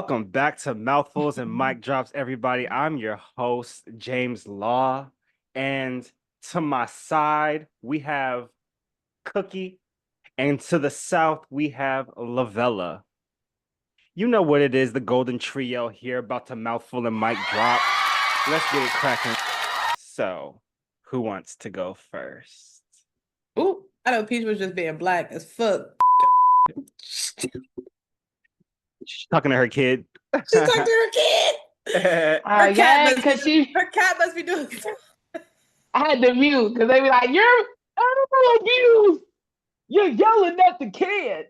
Welcome back to Mouthfuls and Mic Drops, everybody. I'm your host, James Law. And to my side, we have Cookie. And to the south, we have Lavella. You know what it is, the Golden Trio here, about to Mouthful and Mic Drop. Let's get it cracking. So, who wants to go first? Ooh, I know Peach was just being black as fuck. She's talking to her kid. She's talking to her kid. Her cat must be doing. I had to mute because they be like, "You're animal abuse. You're yelling at the kid."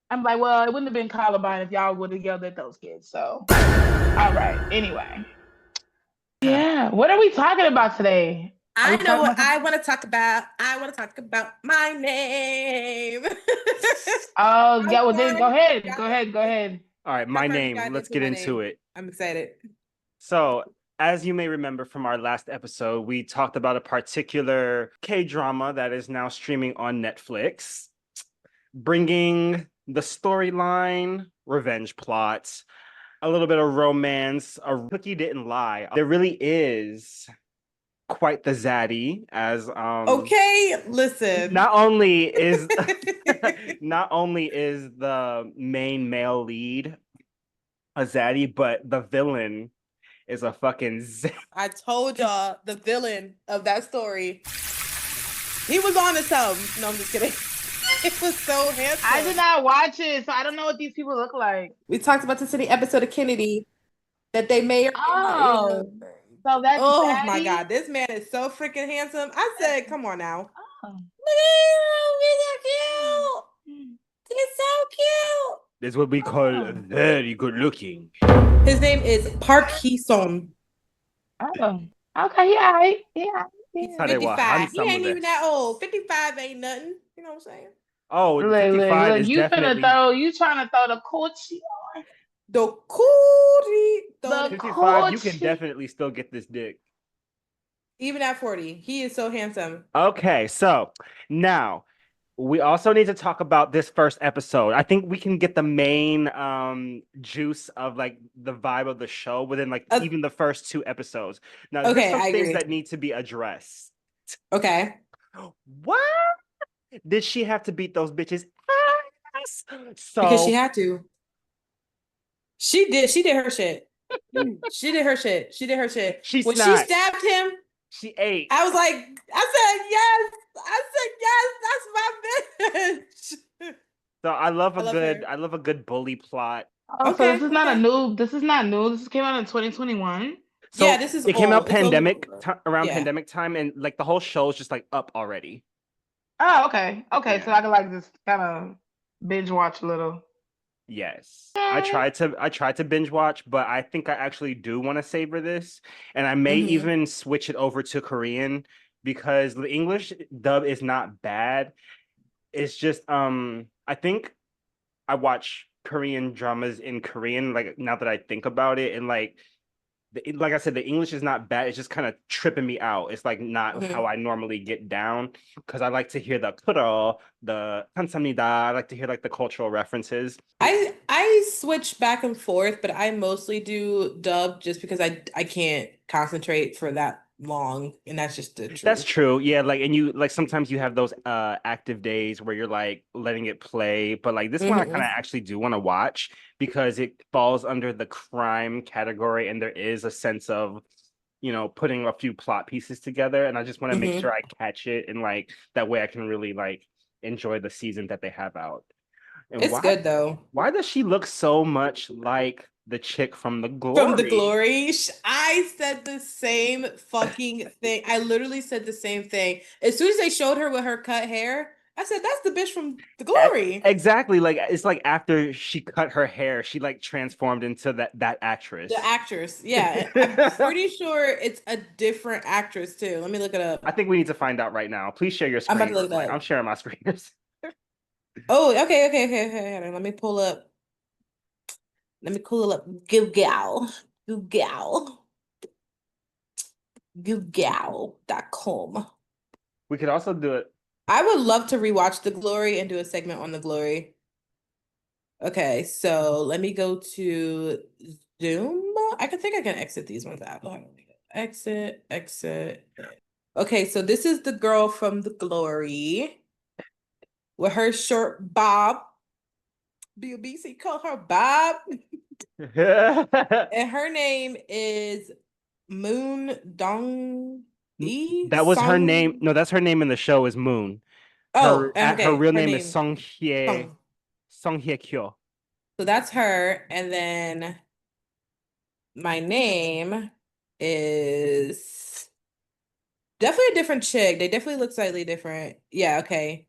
I'm like, well, it wouldn't have been Columbine if y'all would have yelled at those kids. So, all right. Anyway, yeah. What are we talking about today? I know what I want to talk about. I want to talk about my name. Oh, yeah. Well, then go ahead. All right, my name. Let's get into it. I'm excited. So, as you may remember from our last episode, we talked about a particular K-drama that is now streaming on Netflix, bringing the storyline, revenge plots, a little bit of romance. A Cookie didn't lie. There really is quite the zaddy, as okay, listen. Not only is the main male lead a zaddy, but the villain is a fucking I told y'all the villain of that story. He was on his own. No, I'm just kidding. It was so handsome. I did not watch it, so I don't know what these people look like. We talked about this in the episode of Kennedy that they may or may not. So that's oh my god, this man is so freaking handsome. I said, come on now. Oh. He's so cute. He's so cute. That's what we call very good looking. His name is Park Hee-sung. Oh, okay, yeah. He's 55. He ain't even that old. 55 ain't nothing. You know what I'm saying? Oh, 55 is definitely... You trying to throw the coochie on? The coochie. 55, you can definitely still get this dick. Even at 40. He is so handsome. Okay, so now we also need to talk about this first episode. I think we can get the main juice of like the vibe of the show within like even the first 2 episodes. Now, there's some things that need to be addressed. Okay. What? Did she have to beat those bitches' ass? So because she had to. She did her shit. She did her shit. When she stabbed him, she ate. I said, yes, that's my bitch. So I love a good bully plot. Oh, okay, so this is not new. This came out in 2021. So yeah, it came out around pandemic time, and like the whole show is just like up already. Oh, okay. Yeah. So I can like just kind of binge watch a little. Yes, I tried to binge watch, but I think I actually do want to savor this, and I may even switch it over to Korean because the English dub is not bad. It's just I think I watch Korean dramas in Korean, like now that I think about it, and like I said, the English is not bad. It's just kind of tripping me out. It's like not how I normally get down because I like to hear the kuro, the 감사합니다. I like to hear like the cultural references. I switch back and forth, but I mostly do dub just because I can't concentrate for that long, and that's just the truth. That's true. Yeah, like and you like sometimes you have those active days where you're like letting it play, but like this one I kind of actually do want to watch because it falls under the crime category and there is a sense of, you know, putting a few plot pieces together, and I just want to make sure I catch it, and like that way I can really like enjoy the season that they have out. And it's good though. Why does she look so much like the chick from The Glory? From The Glory? I said the same fucking thing. I literally said the same thing. As soon as they showed her with her cut hair, I said, that's the bitch from The Glory. Exactly. Like, it's like after she cut her hair, she like transformed into that actress. The actress. Yeah. I'm pretty sure it's a different actress too. Let me look it up. I think we need to find out right now. Please share your screen. I'm about to look it up. I'm sharing my screen. Oh, okay. Let me pull up. Google.com. We could also do it. I would love to rewatch The Glory and do a segment on The Glory. Okay, so let me go to Zoom. I think I can exit these ones out. Hold on. Exit, exit. Okay, so this is the girl from The Glory with her short bob. BBC call her Bob. And her name is Moon Dong E That was her name. Song. No, that's her name in the show is Moon. Oh, Her okay. real Her name is name Song. Song Hye Kyo. So that's her. And then my name is definitely a different chick. They definitely look slightly different. Yeah, okay.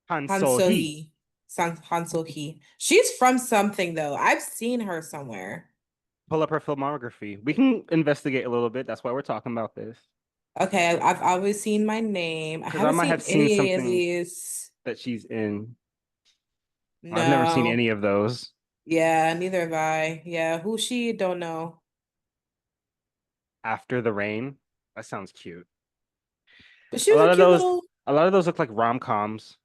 Han Han So So Hee. Hee. Han So Hee. She's from something though. I've seen her somewhere. Pull up her filmography. We can investigate a little bit. That's why we're talking about this. Okay, I've always seen my name. I Because I haven't might seen have seen any of something these. that she's in. I've never seen No. any of those. Yeah, neither have I. Yeah, who she? Don't know. After the Rain. That sounds cute. But she A was lot a of cute those, little. a lot of those look like rom-coms,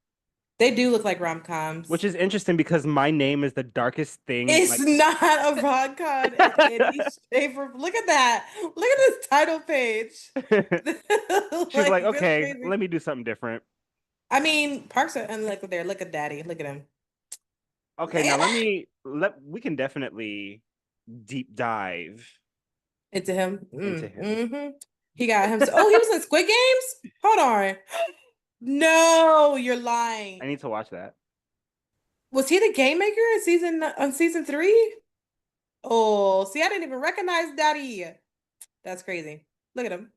They do look like which rom-coms. is interesting because my name is the darkest thing. It's Like not a rom-com in any shape or look at that. Look at this title page. she's Like like, that's okay, crazy. let me do something different. I mean, Parks are and look there. Look at Daddy. Look at him. Okay, Look now at that. we can definitely deep dive Into him. into him. He got him. Oh, he was in Squid Games? Hold on. No, you're I lying. need to watch that. Was he the game maker in season 3? Oh, see, I didn't even recognize Daddy. That's crazy. Look at him.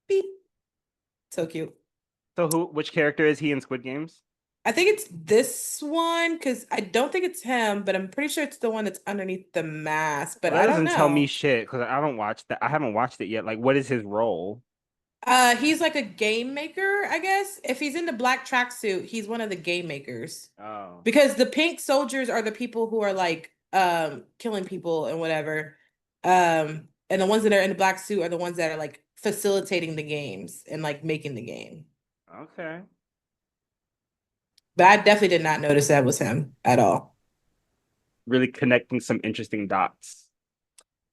Beep. So cute. So which character is he in Squid Games? I think it's this one because I don't think it's him, but I'm pretty sure it's the one that's underneath the mask, but Well, I that don't doesn't tell me know. shit because I don't watch that. I haven't watched it yet. Like, what is his role? He's like a game maker, I guess. If he's in the black tracksuit, he's one of the game makers. Oh, Because the pink soldiers are the people who are like killing people and whatever. And the ones that are in the black suit are the ones that are like facilitating the games and like making the game. okay. But I definitely did not notice that was him at all. Really connecting some interesting dots.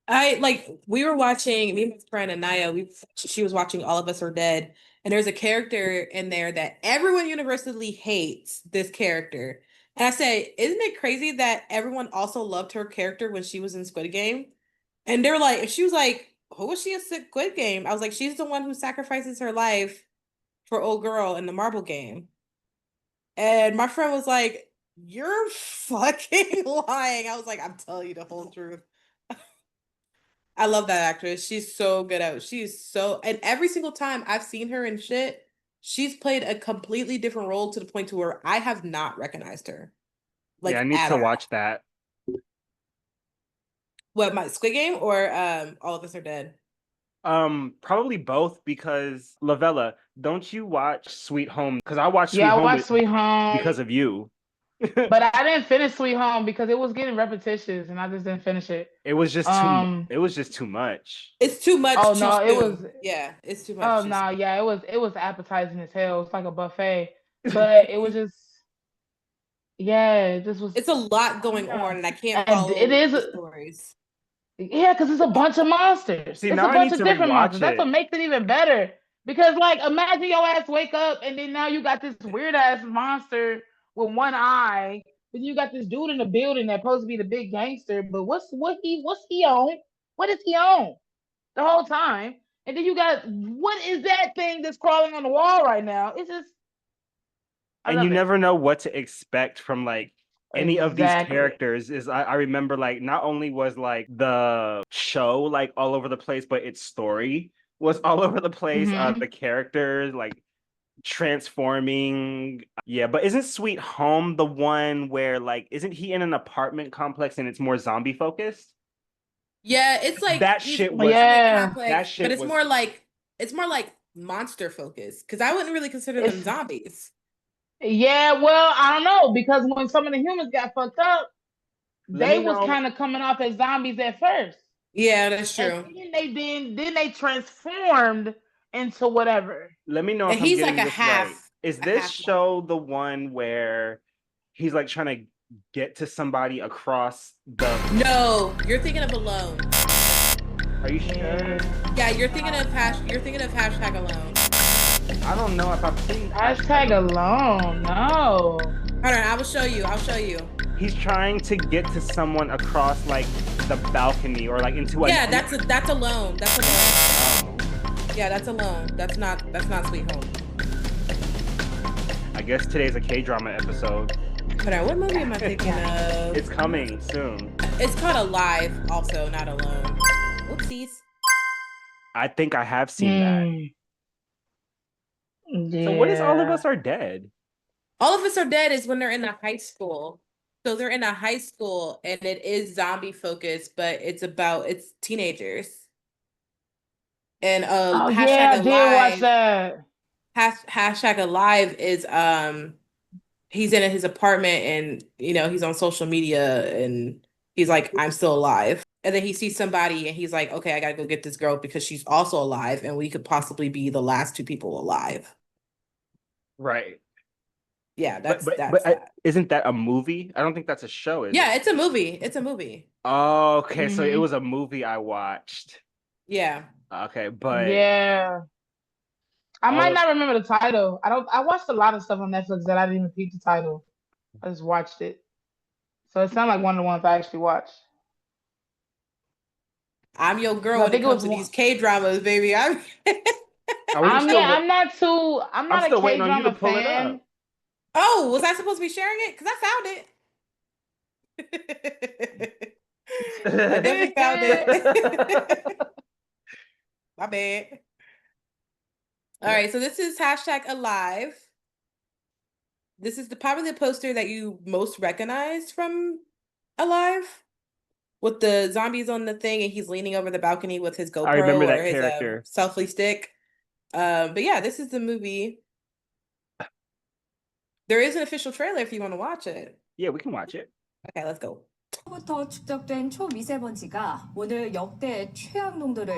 I like we were watching me and my friend Anaya, she was watching All of Us Are Dead, and there's a character in there that everyone universally hates this character. And I said, isn't it crazy that everyone also loved her character when she was in Squid Game? And they were like, she was like, who was she in Squid Game? I was like, she's the one who sacrifices her life for old girl in the marble game. And my friend was like, you're fucking lying. I was like, I'm telling you the whole truth. I love that actress. She's so good at it. She's so and every single time I've seen her in shit, she's played a completely different role to the point to where I have not recognized her. Yeah, I Like need at to all. watch that. What, my Squid Game or All of Us Are Dead? Probably both because Lavella, don't you watch Sweet Home? Because I watched Sweet Yeah, I Home watched Sweet Home, because of you. but I didn't finish Sweet Home because it was getting repetitious, and I just didn't finish it. It was just too. It was just too much. It's too Oh much too no, it was. soon. Yeah, it's too much Oh too no, soon. yeah, it was appetizing as hell. It's like a buffet, but it was just, yeah, it just was. It's a lot I don't going know. on and I can't And it follow is, the stories. yeah, because it's a bunch of monsters. See, It's now a I bunch need of to different monsters. rewatch That's what it. makes it even better. Because like, imagine your ass wake up and then now you got this weird ass monster with one eye. But you got this dude in the building that's supposed to be the big gangster. But what's he on? What is he on the whole time? And then you got what is that thing that's crawling on the wall right now? It's just I And you love it. never know what to expect from like any of these Exactly. characters. I remember like not only was like the show like all over the place, but its story was all over the place. Hmm. The characters like transforming. Yeah, but isn't Sweet Home the one where like isn't he in an apartment complex and it's more zombie focused? Yeah, it's like That he's in shit an was apartment Yeah. that complex, but shit was it's more like monster focused because I wouldn't really consider them It's zombies. Yeah, well, I don't know because when some of the humans got fucked up, let they me was know kind of coming off as zombies at first, Yeah, that's and true. then they transformed into whatever. let me know And if I'm he's like getting this right. Is a this half monster. show the one where he's like trying to get to somebody across the. No, you're thinking of Alone. Are you sure? Yeah, you're thinking of hashtag Alone. I don't know if I've seen Hashtag alone. No. Hold on, I will show you. I'll show you. He's trying to get to someone across like the balcony or like into a. Yeah, that's Alone. That's Alone. Oh, Yeah, that's Alone. That's not Sweet Home. I guess today's a K-drama episode. Hold on, what movie am I thinking of? It's coming soon. It's called Alive, also, not Alone. Oopsies. I think I have seen that. Yeah. So what is All of Us Are Dead? All of Us Are Dead is when they're in a high school. So they're in a high school and it is zombie focused, but it's teenagers. And Oh hashtag yeah, I Alive, did watch that. hashtag Alive is he's in his apartment and he's on social media and he's like, I'm still alive. And then he sees somebody and he's like, okay, I gotta go get this girl because she's also alive and we could possibly be the last two people alive. Right. Yeah, that's but that. Isn't that a movie? I don't think that's a show, is it? Yeah, it's a movie. It's a movie. Oh, okay. So it was a movie I watched. Yeah. Okay, but yeah. I might not remember the title. I watched a lot of stuff on Netflix that I didn't even peep the title. I just watched it. So it sounded like one of the ones I actually watched. I'm your girl when it comes to these K-dramas, baby. I'm not a K-drama fan. Oh, was I supposed to be sharing it? Because I found it. I definitely found it. My bad. All right, so this is hashtag Alive. This is probably the poster that you most recognize from Alive, with the zombies on the thing, and he's leaning over the balcony with his GoPro I remember that or his character. selfie stick. But yeah, this is the movie. There is an official trailer if you want to watch it. Yeah, we can watch it. Okay, let's go. 부터 축적된 초미세먼지가 오늘 역대 최악 농도를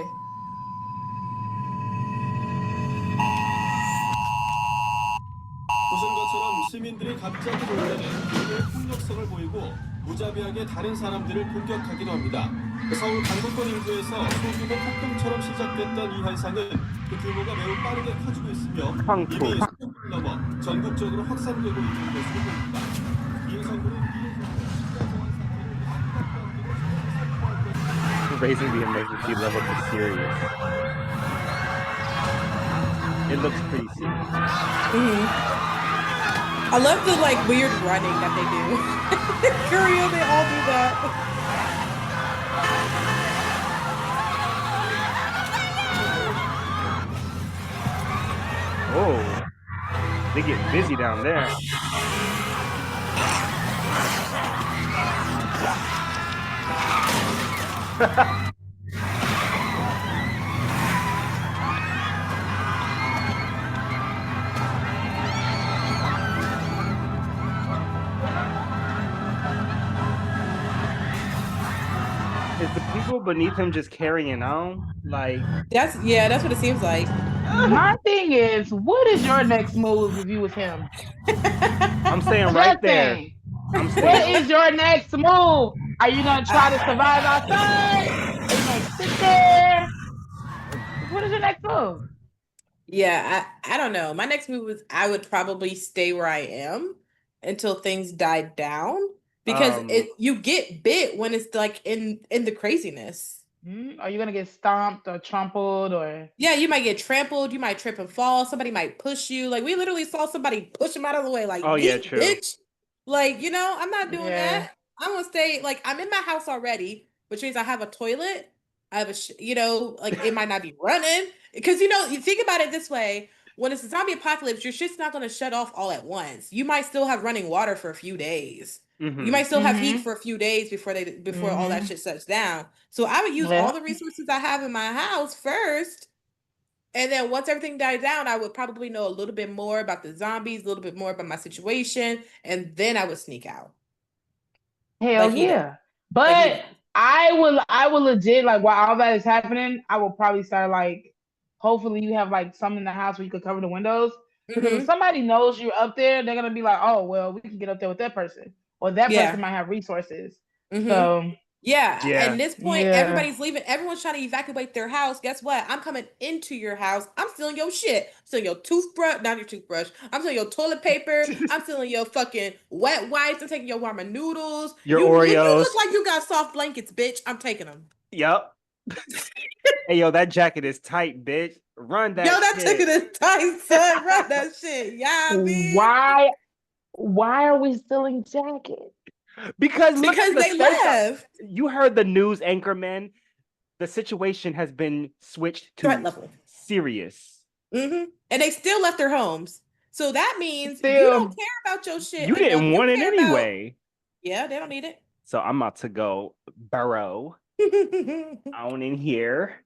보신것처럼 시민들이 갑자기 몰려든 굉장히 폭력성을 보이고 무자비하게 다른 사람들을 공격하기도 합니다. 서울 강북권 인구에서 소규모 폭동처럼 시작됐던 이 현상은 그 규모가 매우 빠르게 커지고 있으며 이미 수도를 넘어 전국적으로 확산되고 있는 것으로 보입니다. 이 정부는 Raising the emergency level to serious. It looks pretty serious. I love the weird running that they do. In Korea, they all do that. Oh, they get busy down there. Is the people beneath him just carrying on? That's what it seems like. My thing is, what is your next move if you was him? I'm saying right there. What is your next move? Are you gonna try to survive outside? Are you gonna sit there? What is your next move? Yeah, I don't know. My next move was I would probably stay where I am until things died down because you get bit when it's in the craziness. Are you gonna get stomped or trampled or? Yeah, you might get trampled. You might trip and fall. Somebody might push you. We literally saw somebody push him out of the way. Oh yeah, true. Bitch. I'm not doing that. I'm gonna stay. I'm in my house already, which means I have a toilet. I have it might not be running because you think about it this way. When it's a zombie apocalypse, your shit's not gonna shut off all at once. You might still have running water for a few days. You might still have heat for a few days before all that shit shuts down. So I would use all the resources I have in my house first. And then once everything died down, I would probably know a little bit more about the zombies, a little bit more about my situation, and then I would sneak out. Hell yeah. But I will legit, while all that is happening, I will probably start hopefully you have something in the house where you could cover the windows. Because if somebody knows you're up there, they're gonna be like, oh well, we can get up there with that person, or that person might have resources. So yeah, Yeah. at this point, everybody's leaving. Everyone's trying to evacuate their house. Guess what? I'm coming into your house. I'm stealing your shit. I'm stealing your toothbrush, not your toothbrush. I'm stealing your toilet paper. I'm stealing your fucking wet wipes. I'm taking your ramen noodles. Your You Oreos. look like you got soft blankets, bitch. I'm taking them. Yep. Hey, yo, that jacket is tight, bitch. Run that Yo, that shit. ticket is tight, son. Run that shit. Yeah, man. Why are we stealing jackets? Because they left. You heard the news anchorman. The situation has been switched to Threat level. serious. And they still left their homes. So that means you don't care about your shit. You didn't want it anyway. Yeah, they don't need it. So I'm about to go burrow on in here.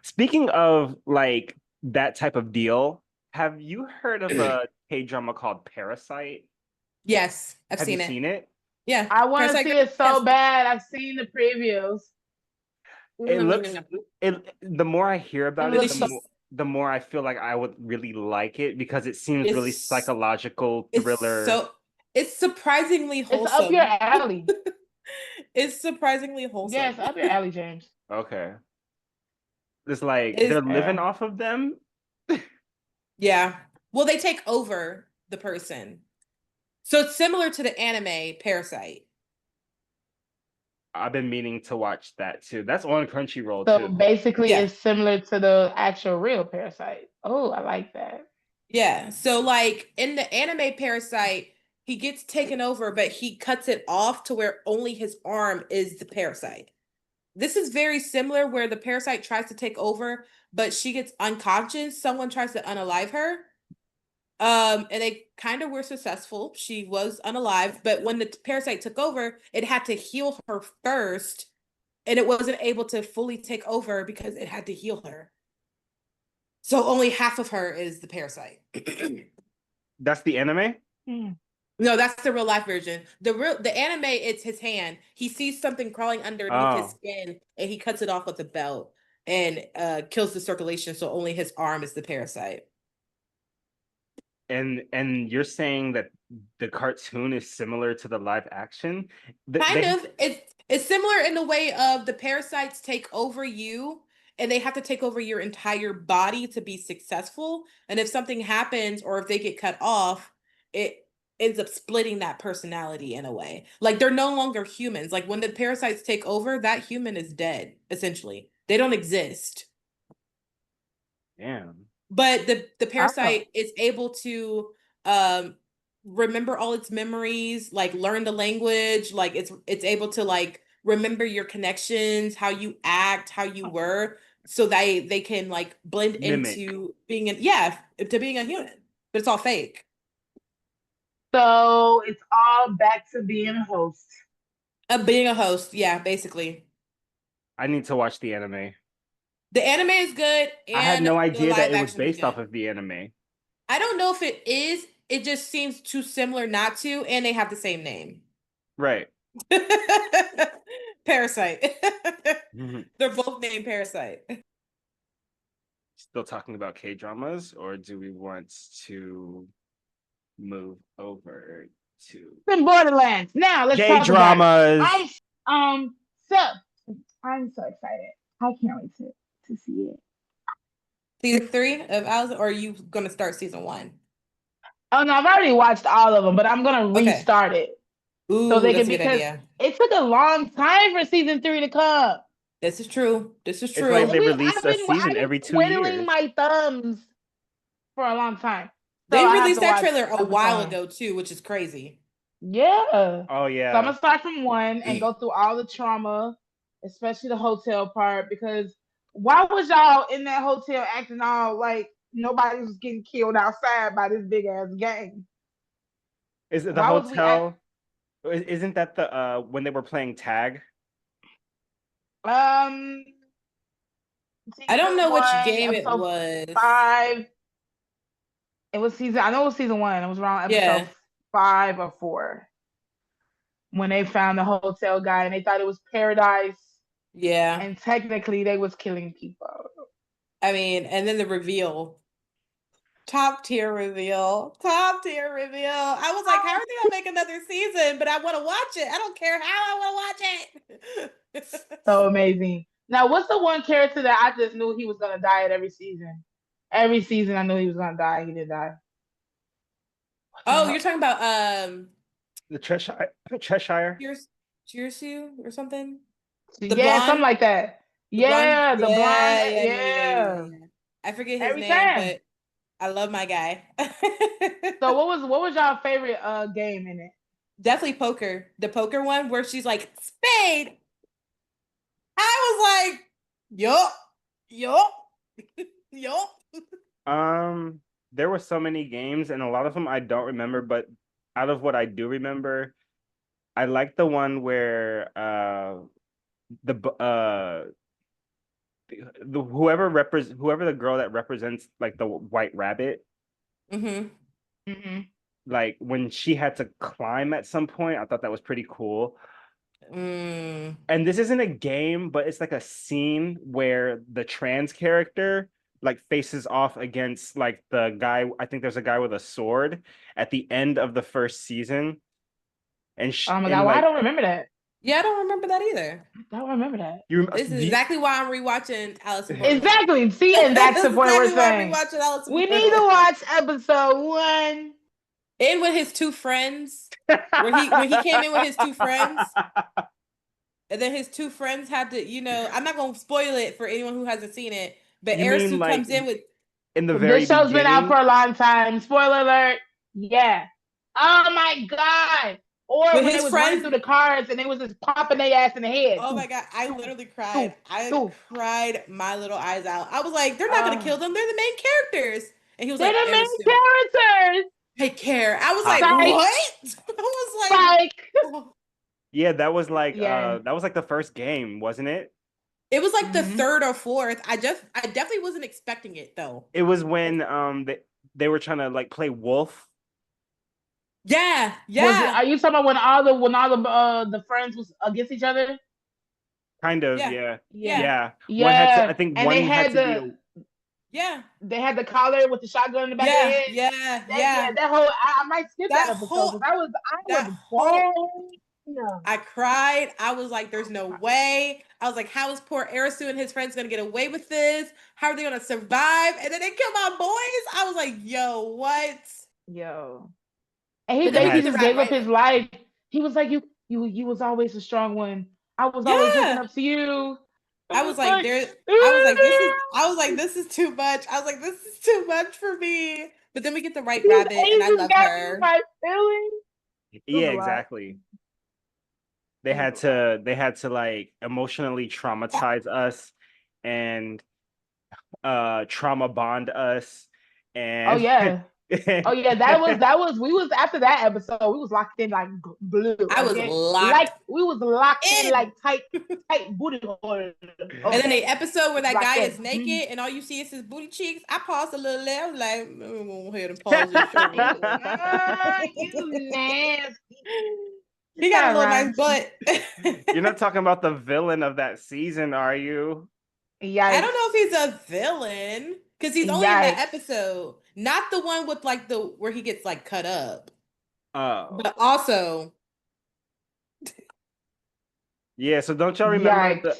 Speaking of like that type of deal, have you heard of a K-drama called Parasite? Yes, I've Have seen you it. seen it? Yeah. I want to see it so bad. I've seen the previews. It looks the more I hear about it, the more I feel like I would really like it because it seems really psychological thriller. It's surprisingly wholesome. It's up your alley. It's surprisingly wholesome. Yes, up your alley, James. Okay. It's like they're living off of them. Yeah. Well, they take over the person. So it's similar to the anime Parasite. I've been meaning to watch that too. That's on Crunchyroll so too. So basically it's similar to the actual real Parasite. Oh, I like that. Yeah. So like in the anime Parasite, he gets taken over, but he cuts it off to where only his arm is the parasite. This is very similar where the parasite tries to take over, but she gets unconscious. Someone tries to unalive her. And they kind of were successful. She was unalive, but when the parasite took over, it had to heal her first, and it wasn't able to fully take over because it had to heal her. So only half of her is the parasite. That's the anime? No, that's the real life version. The anime, it's his hand. He sees something crawling underneath his skin, and he cuts it off with a belt and kills the circulation. So only his arm is the parasite. And you're saying that the cartoon is similar to the live action? Kind of. It's similar in the way of the parasites take over you, and they have to take over your entire body to be successful. And if something happens or if they get cut off, it ends up splitting that personality in a way. Like they're no longer humans. Like when the parasites take over, that human is dead, essentially. They don't exist. Damn. But the parasite is able to remember all its memories, like learn the language, like it's able to like remember your connections, how you act, how you were, so they can like blend into being to being a human. But it's all fake. So it's all back to being a host. Being a host, yeah, basically. I need to watch the anime. The anime is good. And I had no idea that it was based off of the anime. I don't know if it is. It just seems too similar not to, and they have the same name. Right. Parasite. They're both named Parasite. Still talking about K-dramas, or do we want to move over to Borderlands? Now let's talk K-dramas. About it. I'm so excited. I can't wait to see it. Season 3 of Alice, or are you gonna start season 1? Oh no, I've already watched all of them, but I'm gonna restart it. Ooh, so they can, because it took a long time for season 3 to come. This is true. It's like they release a season every 2 years. Twiddling my thumbs for a long time. So they released that trailer a while ago too, which is crazy. Yeah. Oh yeah. So I'm gonna start from 1 and go through all the trauma, especially the hotel part, because why was y'all in that hotel acting all like nobody was getting killed outside by this big ass gang? Is it the hotel? Isn't that the when they were playing tag? I don't know which game it was. 5. It was season. I know it was season 1. It was around episode 5 or 4 when they found the hotel guy and they thought it was paradise. Yeah. And technically they was killing people. I mean, and then the reveal. Top tier reveal. Top tier reveal. I was like, how are they gonna make another season? But I want to watch it. I don't care how I want to watch it. So amazing. Now, what's the one character that I just knew he was gonna die at every season? Every season, I knew he was gonna die. He did die. Oh, you're talking about The Cheshire. Cheersu or something? The Yeah, something blonde? like that. The blonde? Yeah, the blonde. Yeah. Yeah, I forget his every name, time. but I love my guy. So, what was y'all favorite game in it? Definitely poker. The poker one where she's like, spade. I was like, yup, yup, yup. There were so many games, and a lot of them I don't remember, but out of what I do remember, I like the one where whoever the girl that represents like the white rabbit, Mm-hmm. Mm-hmm. like when she had to climb at some point, I thought that was pretty cool. Mm. And this isn't a game, but it's like a scene where the trans character like faces off against like the guy. I think there's a guy with a sword at the end of the first season, and Oh my god, and well, I like don't remember that. Yeah, I don't remember that either. I don't remember that. This is exactly why I'm rewatching Alice in Borderland. Exactly. See, and that's the point we're exactly why I'm saying. rewatching Alice in We need to Borderland. watch episode 1. And with his two friends, when he came in with his two friends, and then his two friends had to, I'm not gonna spoil it for anyone who hasn't seen it, but You mean Arisu like comes in with in the very This show's been out beginning? for a long time. Spoiler alert. Yeah. Oh my god. Or with when they his was running friends. through the cars and they was just popping their ass in the head. Oh my god, I literally cried. I cried my little eyes out. I was like, they're not gonna kill them. They're the main characters. And he was They're like, the Arisu, main characters. take care. I was like, Psych. what? I was like, Psych. Yeah, that was like Yeah. the first game, wasn't it? it was like the Mhm. third or fourth. I definitely wasn't expecting it though. It was when they were trying to like play wolf. Yeah, Are you talking about when all the friends was against each other? Kind of, Yeah. yeah. Yeah. Yeah. One had to, I think And one they had had to be Yeah. they had the collar with the shotgun in the back of their head. Yeah. That whole I might skip that episode because I was I cried. I was like, there's no way. I was like, how is poor Arisu and his friends gonna get away with this? How are they gonna survive? And then they kill my boys. I was like, yo, what? Yo. And he But then we basically get to just rap, gave up right? his life. He was like, you was always a strong one. I was always looking up to you. I was like, this is too much. I was like, this is too much for me. But then we get the white rabbit, and I love her. My feelings. Yeah, exactly. They had to like emotionally traumatize us and trauma bond us. And Oh yeah. That was we was after that episode, we was locked in like blue. I was locked. We was locked in like tight booty hole. Okay. And then the episode where that guy is naked and all you see is his booty cheeks, I paused a little there. I was like, I'm gonna go ahead and pause this show. You nasty. He got a little nice butt. You're not talking about the villain of that season, are you? Yikes. I don't know if he's a villain because he's only in that episode, not the one with like where he gets like cut up. Oh, but also, yeah. So don't y'all remember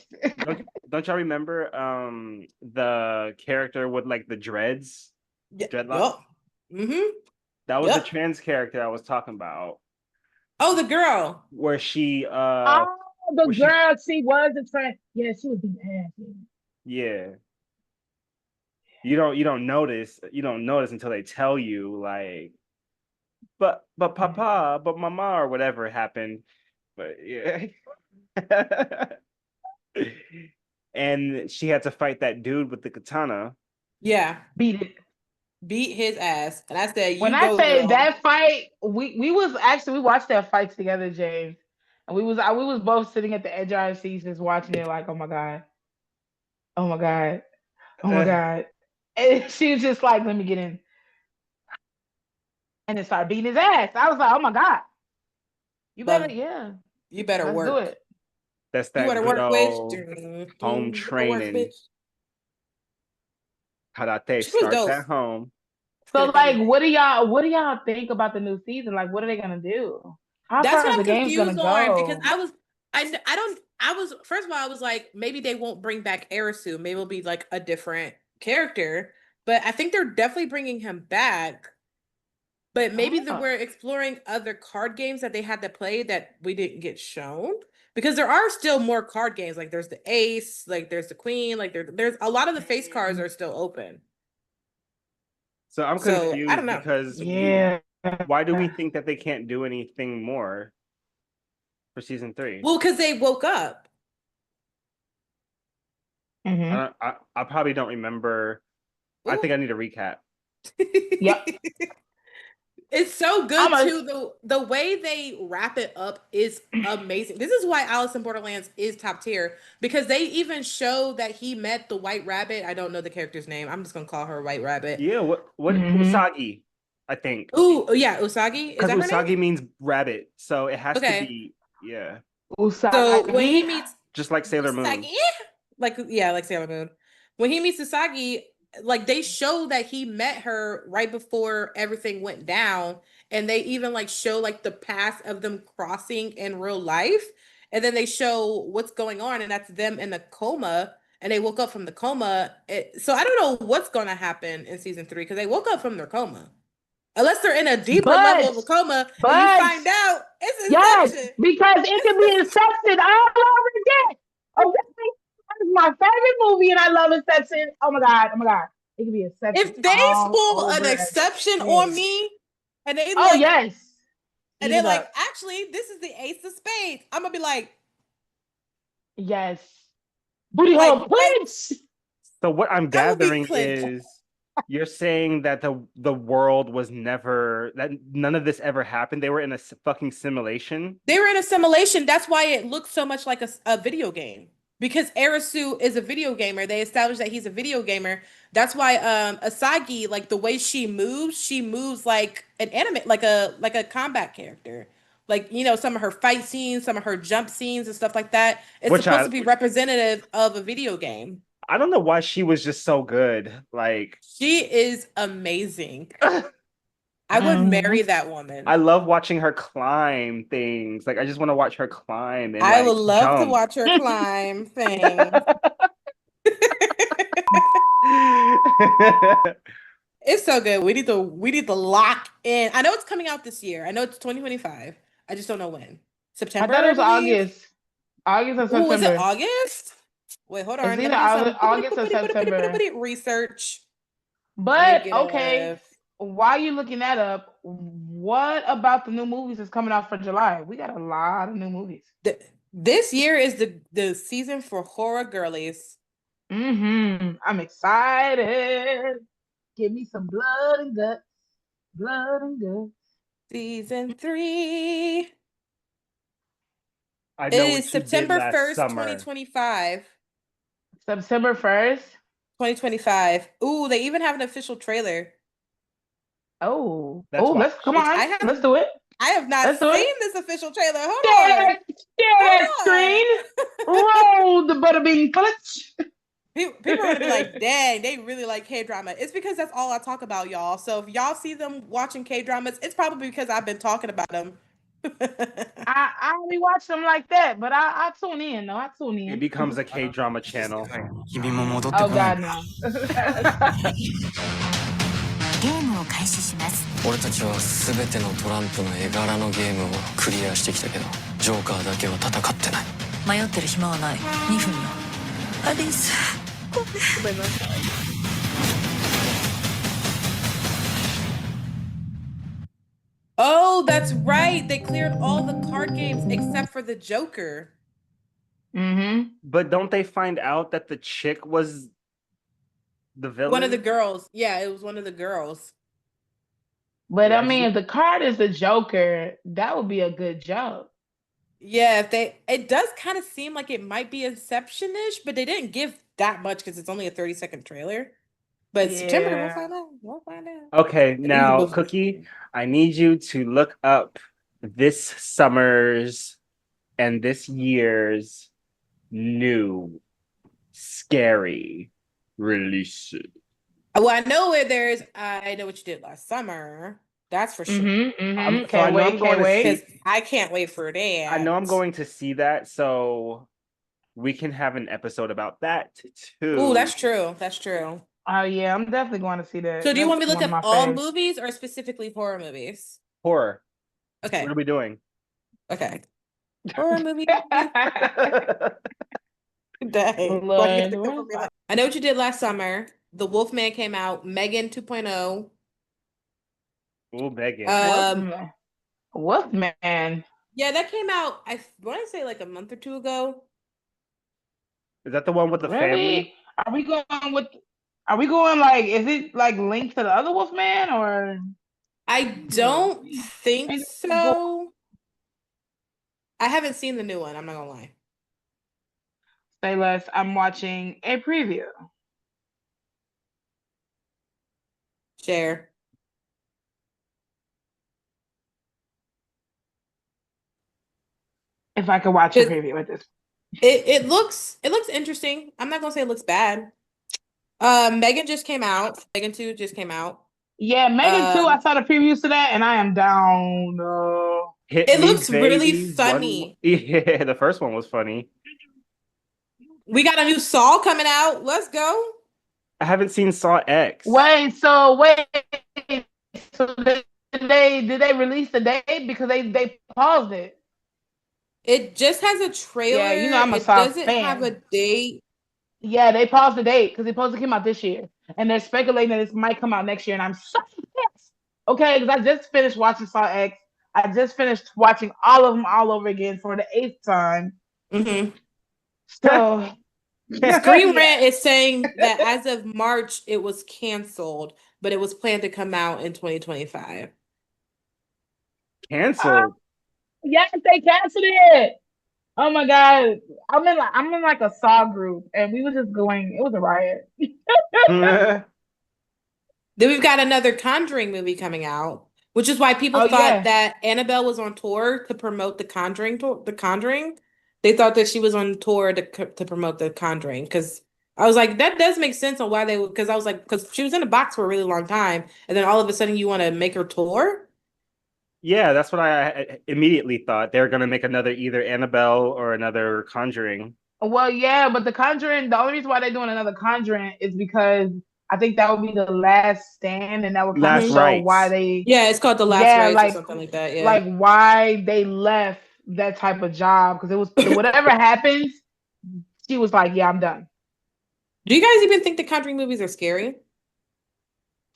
don't y'all remember the character with like the dreads, dreadlocks? Mm-hmm. That was the trans character I was talking about. Oh, the girl girl, where she was a trans. Yeah, she was being ass. Yeah. You don't notice until they tell you like but papa, but mama or whatever happened. But yeah. And she had to fight that dude with the katana. Yeah. Beat his ass. And I said, when I say that fight, we watched that fight together, James. And we was both sitting at the edge of our seats just watching it like, oh my God. Oh my God. Oh my God. And she was just like, let me get in. And then started beating his ass. I was like, oh my God. You better Let's work. Do it. That's that good old home training. Karate starts at home. So like, what do y'all think about the new season? Like, what are they gonna do? How That's far what is I'm the game's gonna confused on because go? I was first of all I was like maybe they won't bring back Arisu, maybe it'll be like a different character, but I think they're definitely bringing him back. But maybe Oh, we're exploring other card games that they had to play that we didn't get shown because there are still more card games. Like there's the Ace, like there's the Queen, like there's a lot of the face cards are still open. So I'm So I don't confused know. because yeah. why do we think that they can't do anything more for season 3? Well, because they woke up. Hmm. I probably don't remember. I Ooh. think I need a recap. Yep. It's so I'm good a too. The way they wrap it up is amazing. This is why Alice in Borderlands is top tier because they even show that he met the White Rabbit. I don't know the character's name. I'm just gonna call her White Rabbit. Yeah, what hmm Usagi, I think. Ooh, yeah, Usagi. Is Because that her name? Usagi means rabbit, so it has to Okay. be, yeah, So when Usagi. he meets just like Sailor Moon. Usagi, like yeah, like Sailor Moon. When he meets Usagi, like they show that he met her right before everything went down, and they even like show like the past of them crossing in real life, and then they show what's going on, and that's them in a coma, and they woke up from the coma. So I don't know what's going to happen in season 3 because they woke up from their coma, unless they're in a deeper level But of a coma, and you but find out it's yes, Inception. because it can be Inception all over again. Okay, that's my favorite movie, and I love Inception. Oh my god, oh my god, it can be Inception If they all spoil an over exception on again. me, and they Oh like, yes, and eat they're it like, up. actually, this is the Ace of Spades. I'm gonna be Yes, booty like, hole what? punch. So what I'm I will be gathering clinched. is you're saying that the world was never, that none of this ever happened. They were in a fucking simulation. They were in a simulation. That's why it looks so much like a video game. Because Arisu is a video gamer. They established that he's a video gamer. That's why Asagi, like the way she moves like an anime, like a combat character. Like, you know, some of her fight scenes, some of her jump scenes and stuff like that. It's Which supposed to be representative of a video game. I don't know why she was just so good. Like She is amazing. I I would marry that woman. love watching her climb things. Like I just want to watch her climb and I would like love to jump. watch her climb things. It's so good. We need to lock in. I know it's coming out this year. I know it's 2025. I just don't know when. I September, thought it I was believe. August, August or Oh, is it September. August? Wait, hold It's on. Let either me do some August or September. research. But okay, Negative. while you looking that up, what about the new movies that's coming out for July? We got a lot of new movies. This year is the season for horror girlies. I'm excited. Give me some blood and guts. Blood and guts. Season 3. It I know is what you did September last 1st, summer. 2025. September 1st. 2025. Ooh, they even have an official trailer, Oh, That's oh, why. let's come which on. Let's do it. I have not Let's do it. seen this official trailer. Share that Hold screen. on. Roll the butterbean clutch. People are gonna be like, dang, they really like K-drama. It's because that's all I talk about, y'all. So if y'all see them watching K-dramas, it's probably because I've been talking about them. I only watch them like that, but I tune in though. I tune It in. becomes a K-drama channel. Oh God, no. ゲームを開始します。俺たちは全てのトランプの絵柄のゲームをクリアしてきたけど、ジョーカーだけは戦ってない。迷ってる暇はない。2分よ。アリス。ごめんなさい。Oh, that's right. They cleared all the card games except for the Joker. But don't they find out that the chick was the villain? One of the girls. Yeah, it was one of the girls. But Yeah, I mean, if the card is the Joker, that would be a good joke. Yeah, it does kind of seem like it might be Inception-ish, but they didn't give that much because it's only a 30-second trailer. But September, we'll Yeah. find out. We'll find out. Okay, now Cookie, I need you to look up this summer's and this year's new scary releases. Well, I know where there's. I know what you did last summer. That's for sure. So I Can't know I'm wait, going can't to wait. Because see. I can't wait for I know I'm that. going to see that, so we can have an episode about that Ooh, that's too. true. That's true. Oh yeah, I'm definitely going to see that. So, do you That's want me to look one of up my all faves. movies or specifically horror movies? Horror. Okay. What are we doing? Okay. Horror movie. Dang. Like, you have Lord, to come for me, like, I know what you did last summer. The Wolfman came out. Megan 2.0. Ooh, Megan. Um, Wolfman. yeah, that came out. I want to say like a month or two ago. Is that the one with the family? Really? Are we going with? Are we going like? Is it like linked to the other Wolfman or? I don't think Ain't it go- so. I haven't seen the new one. I'm not gonna lie. Say less. I'm watching a preview. Share. If I could watch a It, preview with this. it looks interesting. I'm not gonna say it looks bad. Megan just came out. Megan 2 just came out. Yeah, Megan too. I Um, saw the previews to that, and I am down. Hit it me, looks really baby. funny. Yeah, the first one was funny. We got a new Saw coming out. Let's go. I haven't seen Saw X. Wait, so did they release the date because they paused it? It just has a Yeah, trailer. you know I'm a It Saw doesn't have a fan. date. Yeah, they paused the date because it's supposed to come out this year, and they're speculating that this might come out next year, and I'm so pissed. Okay, because I just finished watching Saw X. I just finished watching all of them all over again for the eighth time. Mm-hmm. So Screen yeah. Rant is saying that as of March, it was canceled, but it was planned to come out in 2025. Canceled. Yes, they canceled it. Oh my god, I'm in like a Saw group, and we were just going. It was a riot. Then we've got another Conjuring movie coming out, which is why people Oh thought yeah, that Annabelle was on tour to promote the Conjuring tour. The Conjuring, they thought that she was on tour to promote the Conjuring because I was like, that does make sense on why they would. Because I was like, because she was in a box for a really long time, and then all of a sudden you want to make her tour. Yeah, that's what I immediately thought. They were gonna make another either Annabelle or another Conjuring. well yeah, but the Conjuring. The only reason why they're doing another Conjuring is because I think that would be the last stand, and that would kind of Last Mhm. show why Rites. they, Yeah, it's called The Last yeah, Rites or something like that. Yeah. like why they left that type of job because it was whatever happens. She was like, yeah, I'm done. Do you guys even think the Conjuring movies are scary?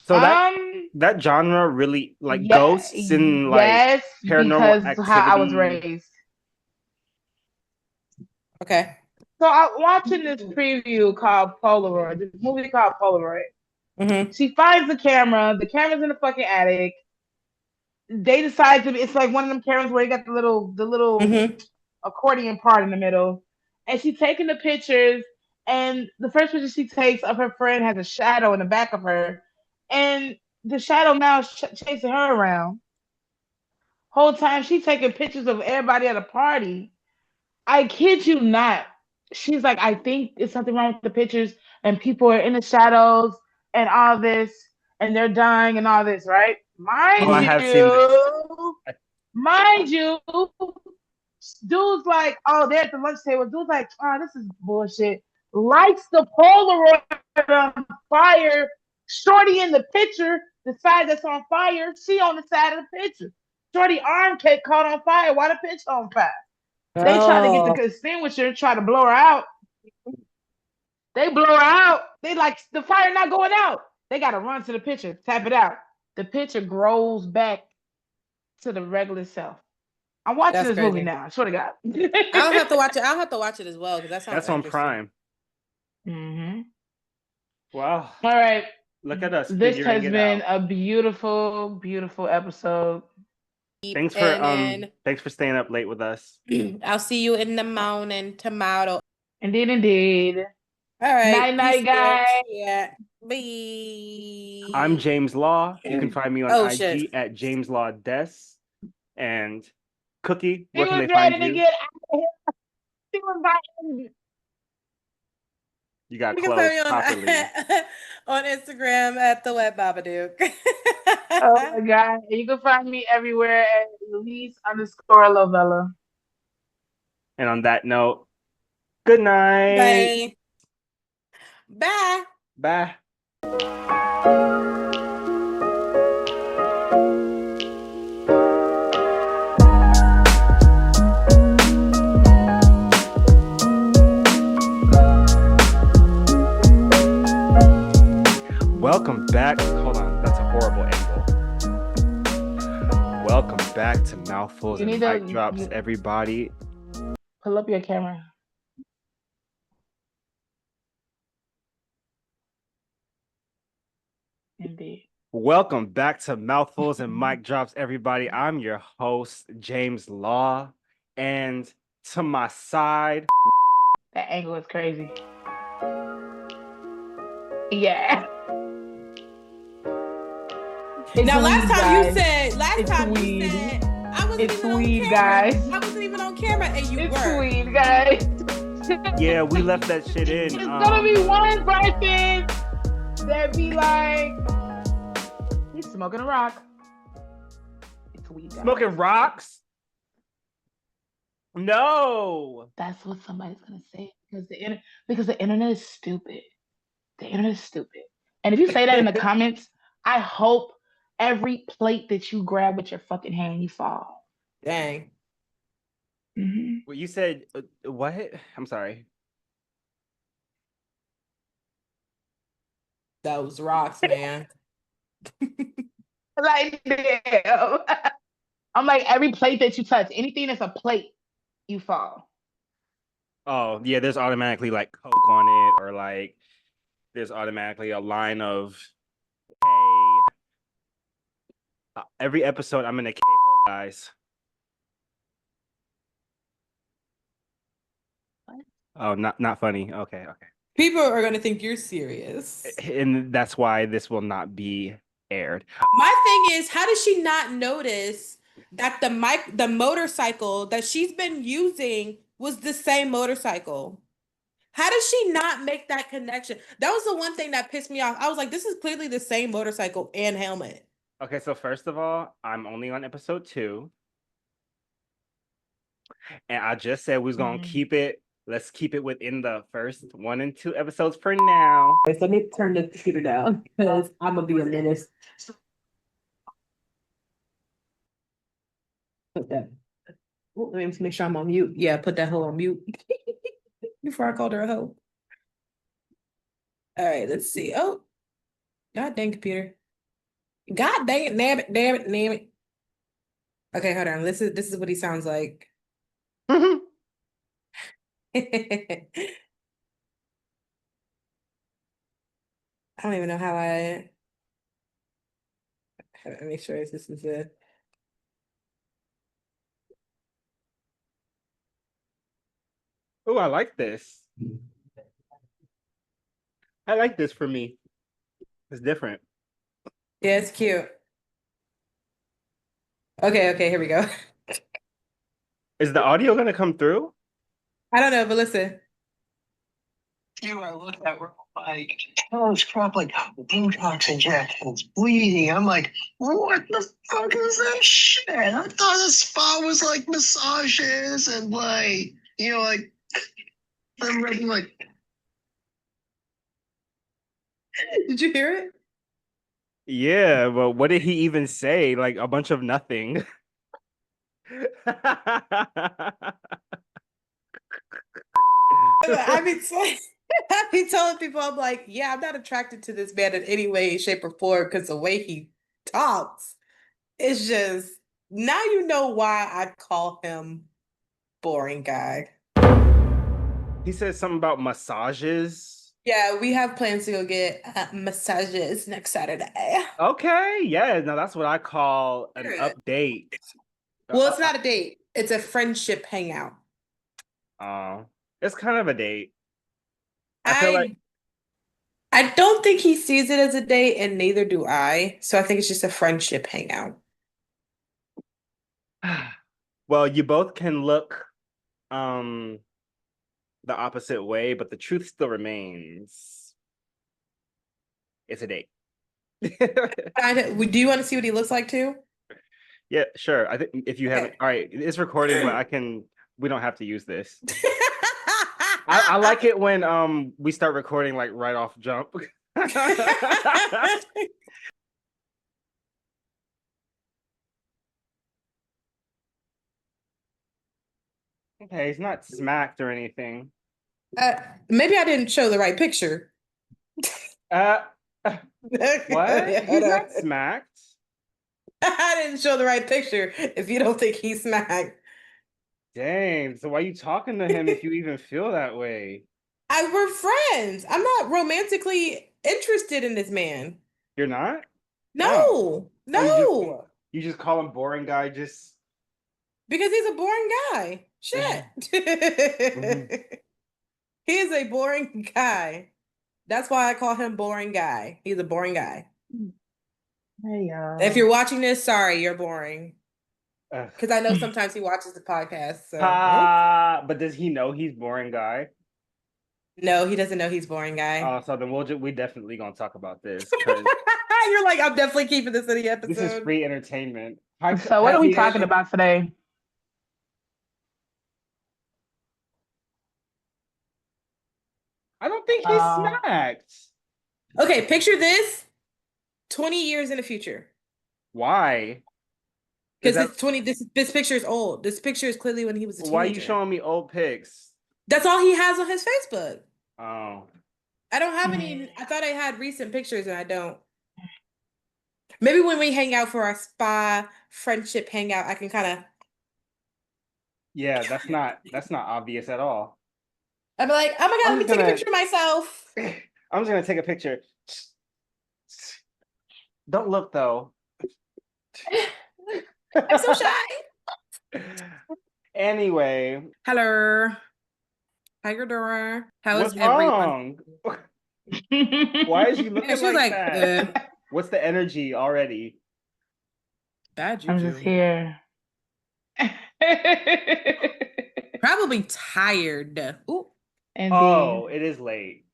So Um, that genre really like yeah, ghosts and like yes, paranormal because how I was activity. raised. Okay. So I'm watching this preview called Polaroid, this movie called Polaroid. Mm-hmm. She finds the camera. The camera's in the fucking attic. They decide to. It's like one of them cameras where you got the little Mm-hmm. accordion part in the middle, and she's taking the pictures. And the first picture she takes of her friend has a shadow in the back of her, and the shadow now chasing her around. Whole time she's taking pictures of everybody at a party. I kid you not. She's like, I think it's something wrong with the pictures, and people are in the shadows and all this, and they're dying and all this, right? Oh, I have seen this. Mind you, dude's like, oh, they're at the lunch table. Dude's like, oh, this is bullshit. Lights the Polaroid on fire. Shorty in the picture, the side that's on fire, she on the side of the picture. Shorty arm cake caught on fire. Why the picture on fire? They try to get the Oh, extinguisher, try to blow her out. They blow her out. They like the fire not going out. They gotta run to the picture, tap it out. The picture grows back to the regular self. I'm watching that's this movie crazy. now. I swear to God. I'll have to watch it. I'll have to watch it as well because that sounds That's on interesting. Prime. Mm-hmm. Wow. All right. Look at us This figuring has it been out. a beautiful, beautiful episode. And Thanks for staying up late with us. then I'll see you in the morning tomorrow. Indeed, indeed. All right. Night, Peace, night, bitch. guys. Yeah. Bye. I'm James Law. You can find me on Oh shit. IG at James Law Des. And Cookie, He where can was they find ready to you? get out of here. He was like, You got You can find clothes me properly. on Instagram at the Wet Babadook. Oh my God. You can find me everywhere at Luis_Lovella. And on that note, good night. Bye. Bye. Bye. Welcome back. Hold on, that's a horrible angle. Welcome back to Mouthfuls and Mic Drops, everybody. Pull up your camera. Indeed. Welcome back to Mouthfuls and Mic Drops, everybody. I'm your host, James Law. And to my side, that angle is crazy. Yeah. Now, last time you said, I wasn't even on camera, and you it's were. Weed, guys. Yeah, we left that shit in. It's gonna be one person that be like, he's smoking a rock. It's weed, guys. Smoking rocks? No. That's what somebody's gonna say because the internet is stupid. The internet is stupid. And if you say that in the comments, I hope every plate that you grab with your fucking hand, you fall. Dang. Mm-hmm. Well, you said what? I'm sorry. Those rocks, man. Like, damn. I'm like, every plate that you touch, anything that's a plate, you fall. Oh, yeah, there's automatically like Coke on it, or like there's automatically a line of hey. Every episode I'm in a K-hole, guys. What? Oh, not funny. Okay. People are gonna think you're serious. And that's why this will not be aired. My thing is, how does she not notice that the motorcycle that she's been using was the same motorcycle? How does she not make that connection? That was the one thing that pissed me off. I was like, this is clearly the same motorcycle and helmet. Okay, so first of all, I'm only on episode 2. And I just said we was gonna keep it. Let's keep it within the first 1 and 2 episodes for now. Okay, so let me turn the computer down because I'm gonna be a menace. Put that. Let me make sure I'm on mute. Yeah, put that hoe on mute before I called her a hoe. All right, let's see. Oh, god dang computer. God dang it, damn it. Okay, hold on. This is what he sounds like. I don't even know how I make sure this is it. Oh, I like this. I like this for me. It's different. Yeah, it's cute. Okay, here we go. Is the audio gonna come through? I don't know, but listen. I look at her like, oh, it's crap, like Botox injections, bleeding. I'm like, what the fuck is that shit? I thought a spa was like massages and like, like, I'm like, Did you hear it? Yeah, but what did he even say? Like a bunch of nothing. I be telling people, I'm like, yeah, I'm not attracted to this man in any way, shape, or form because the way he talks is just, now you know why I call him boring guy. He said something about massages. Yeah, we have plans to go get massages next Saturday. Okay, yeah, no, that's what I call an update. Well, it's not a date. It's a friendship hangout. It's kind of a date. I feel like I don't think he sees it as a date, and neither do I. So I think it's just a friendship hangout. well, you both can look the opposite way, but the truth still remains. It's a date. Do you want to see what he looks like too? Yeah, sure. I think if you haven't, Okay. all right, it's recording, but we don't have to use this. I like it when we start recording like right off jump. Okay, he's not smacked or anything. Maybe I didn't show the right picture. What? He's not smacked. I didn't show the right picture if you don't think he's smacked. Dang. So why are you talking to him if you even feel that way? We're friends. I'm not romantically interested in this man. You're not? No, no. You just call him boring guy just Because he's a boring guy. Shit. He is a boring guy. That's why I call him boring guy. He's a boring guy. Hey, y'all. If you're watching this, sorry, you're boring. Because I know sometimes he watches the podcast. So. But does he know he's boring guy? No, he doesn't know he's boring guy. Oh, so then we definitely gonna talk about this. You're like, I'm definitely keeping this in the episode. This is free entertainment. So what are we talking about today? I don't think he's smacked. Okay, picture this 20 years in the future. Why? Because it's 20, this picture is old. This picture is clearly when he was a teenager. Why are you showing me old pics? That's all he has on his Facebook. Oh. I don't have any. I thought I had recent pictures and I don't. Maybe when we hang out for our spa friendship hangout, I can kind of. Yeah, that's not obvious at all. I'd be like, oh my God, let me take a picture of myself. I'm just gonna take a picture. Don't look though. I'm so shy. Anyway. Hello. Hi, Kdrama. How What's is everyone? wrong? Why is she looking like that? What's the energy already? Bad juju. I'm just here. Probably tired. Ooh. Indeed. Oh, it is late.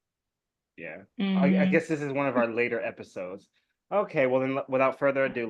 Yeah. I Mhm. guess this is one of our later episodes. Okay, well then without further ado,